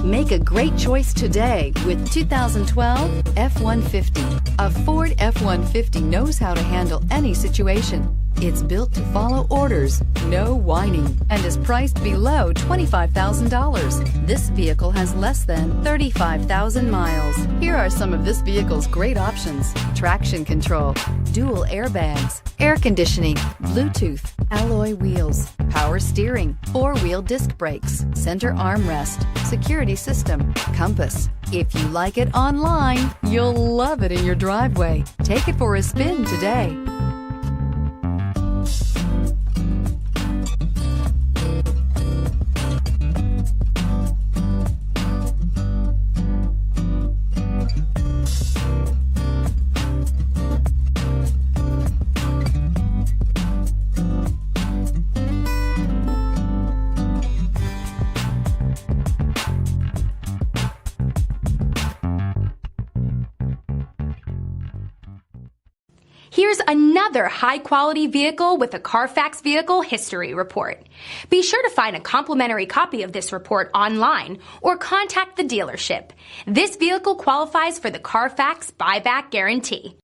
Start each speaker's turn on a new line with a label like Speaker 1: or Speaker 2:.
Speaker 1: Make a great choice today with 2012 F-150. A Ford F-150 knows how to handle any situation. It's built to follow orders, no whining, and is priced below $25,000. This vehicle has less than 35,000 miles. Here are some of this vehicle's great options: traction control, dual airbags, air conditioning, Bluetooth, alloy wheels, power steering, four-wheel disc brakes, center armrest, security system, compass. If you like it online, you'll love it in your driveway. Take it for a spin today.
Speaker 2: Here's another high-quality vehicle with a Carfax Vehicle History Report. Be sure to find a complimentary copy of this report online or contact the dealership. This vehicle qualifies for the Carfax Buyback Guarantee.